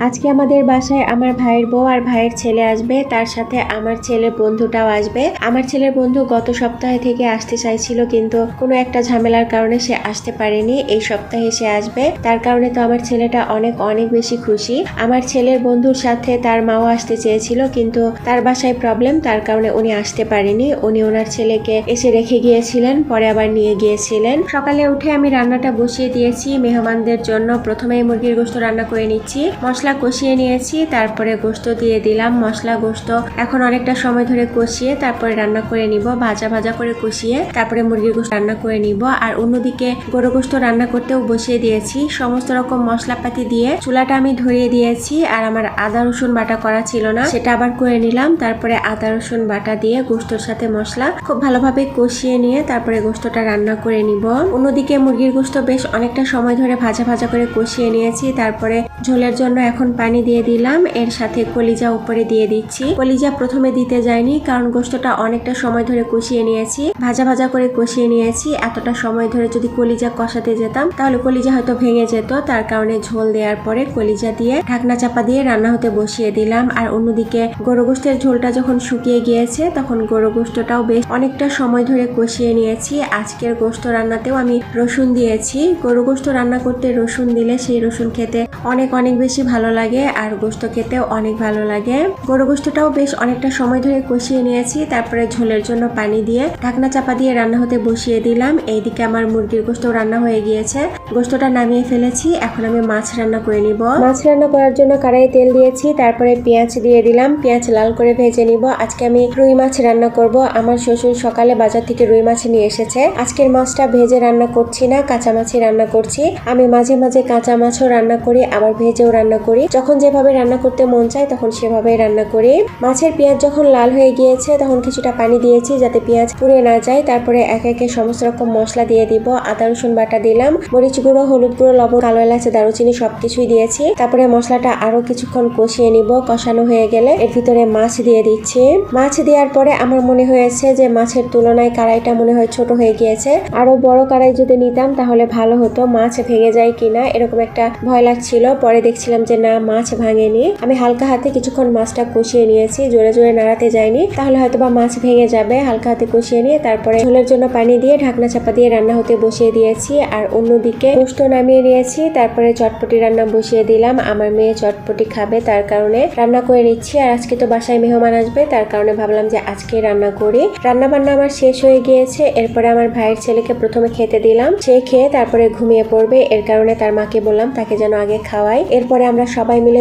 আজকে আমাদের বাসায় আমার ভাইয়ের বউ আর ভাইয়ের ছেলে আসবে, তার সাথে আমার ছেলের বন্ধুটাও আসবে। আমার ছেলের বন্ধু গত সপ্তাহে থেকে আসতে চাইছিল, কিন্তু কোনো একটা ঝামেলার কারণে সে আসতে পারেনি। এই সপ্তাহে সে আসবে, তার কারণে তো আমার ছেলেটা অনেক অনেক বেশি খুশি। আমার ছেলের বন্ধুর সাথে তার মাও আসতে চেয়েছিল, কিন্তু তার বাসায় প্রবলেম, তার কারণে উনি আসতে পারেনি। উনি ওনার ছেলেকে এসে রেখে গিয়েছিলেন, পরে আবার নিয়ে গিয়েছিলেন। সকালে উঠে আমি রান্নাটা বসিয়ে দিয়েছি মেহমানদের জন্য। প্রথমেই মুরগির গোশত রান্না করে নিচ্ছি, মশলা কষিয়ে নিয়েছি, তারপরে গোশত দিয়ে দিলাম। মশলা গোশত এখন অনেকটা সময় ধরে কষিয়ে তারপরে রান্না করে নিব, ভাজা ভাজা করে কষিয়ে তারপরে মুরগির গোশত রান্না করে নিব। আর অন্যদিকে গরু গোশত রান্না করতেও বসিয়ে দিয়েছি। সমস্ত রকম মশলাপাতি দিয়ে চুলাটা আমি ধরিয়ে দিয়েছি। আর আমার আদা রসুন বাটা করা ছিল না, সেটা আবার করে নিলাম। তারপরে আদা রসুন বাটা দিয়ে গোশতর সাথে মশলা খুব ভালোভাবে কষিয়ে নিয়ে তারপরে গোশতটা রান্না করে নিব। অন্যদিকে মুরগির গোশত বেশ অনেকটা সময় ধরে ভাজা ভাজা করে কষিয়ে নিয়েছি। তারপরে ঝোলের জন্য এখন পানি দিয়ে দিলাম, এর সাথে কলিজা উপরে দিয়ে দিচ্ছি। কলিজা প্রথমে দিতে যাইনি, কারণ গোশতটা অনেকটা সময় ধরে কষিয়ে নিয়েছি, ভাজা ভাজা করে কষিয়ে নিয়েছি। এতটা সময় ধরে যদি কলিজা কষাতে যেতাম তাহলে কলিজা হয়তো ভেঙে যেত, তার কারণে ঝোল দেওয়ার পরে কলিজা দিয়ে ঢাকনা চাপা দিয়ে রান্না হতে বসিয়ে দিলাম। আর অন্যদিকে গরু গোশতের ঝোলটা যখন শুকিয়ে গিয়েছে তখন গরু গোশতটাও বেশ অনেকটা সময় ধরে কষিয়ে নিয়েছি। আজকের গোশত রান্নাতেও আমি রসুন দিয়েছি। গরু গোশত রান্না করতে রসুন দিলে সেই রসুন খেতে অনেক অনেক বেশি ভালো লাগে, আর গোশত খেতেও অনেক ভালো লাগে। গরু গোশতটাও বেশ অনেকটা সময় ধরে কষিয়ে নিয়েছি। তারপরে ঝোলের জন্য পানি দিয়ে ঢাকনা চাপা দিয়ে রান্না হতে বসিয়ে দিলাম। এইদিকে আমার মুরগির গোশত রান্না হয়ে গিয়েছে, গোশতটা নামিয়ে ফেলেছি। এখন আমি মাছ রান্না করে নিব। মাছ রান্না করার জন্য কড়াইয়ে তেল দিয়েছি, তারপরে পেঁয়াজ দিয়ে দিলাম। পেঁয়াজ লাল করে ভেজে নিব। আজকে আমি রুই মাছ রান্না করব। আমার শ্বশুর সকালে বাজার থেকে রুই মাছ নিয়ে এসেছে। আজকের মাছটা ভেজে রান্না করছি না, কাঁচা মাছই রান্না করছি। আমি মাঝে মাঝে কাঁচা মাছও রান্না করি, আবার ভেজেও রান্না করি। যখন যেভাবে রান্না করতে মন চায় তখন সেভাবেই রান্না করি। মাছের পেঁয়াজ যখন লাল হয়ে গিয়েছে তখন কিছুটা পানি দিয়েছি যাতে পেঁয়াজ পুড়ে না যায়। তারপরে একে একে সমস্ত রকম মশলা দিয়ে দিব। আদা রসুন বাটা দিলাম, মরিচ গুঁড়ো, হলুদ গুঁড়ো, লবণ, কালো এলাচ, দারুচিনি সবকিছুই দিয়েছি। তারপরে মশলাটা আরো কিছুক্ষণ কষিয়ে নিব। কষানো হয়ে গেলে এর ভিতরে মাছ দিয়ে দিচ্ছি। মাছ দেওয়ার পরে আমার মনে হয়েছে যে মাছের তুলনায় কড়াইটা মনে হয় ছোট হয়ে গিয়েছে, আরো বড় কড়াই যদি নিতাম তাহলে ভালো হতো। মাছ ভেঙে যায় কিনা এরকম একটা ভয় লাগছিল। পরে দেখছিলাম যে না, মাছ ভাঙেনি। আমি হালকা হাতে কিছুক্ষণ মাছটা কষিয়ে নিয়েছি, জোরে জোরে নাড়াতে যাইনি, তাহলে হয়তো বা মাছ ভেঙে যাবে। হালকা হাতে কষিয়ে নিয়ে তারপরে ঝোলের জন্য পানি দিয়ে ঢাকনা চাপা দিয়ে রান্না হতে বসিয়ে দিয়েছি। আর অন্যদিকে গোশত নামিয়ে নিয়েছি। তারপরে চটপটি রান্না বসিয়ে দিলাম। আমার মেয়ে চটপটি খাবে, তার কারণে রান্না করে নিচ্ছি। আর আজকে তো বাসায় মেহমান আসবে, তার কারণে ভাবলাম যে আজকে রান্না করি। রান্না বান্না আমার শেষ হয়ে গিয়েছে। এরপরে আমার ভাইয়ের ছেলেকে প্রথমে খেতে দিলাম, সে খেয়ে তারপরে ঘুমিয়ে পড়বে। এর কারণে তার মাকে বললাম তাকে যেন আগে খাওয়াই। এরপরে আমরা সবাই মিলে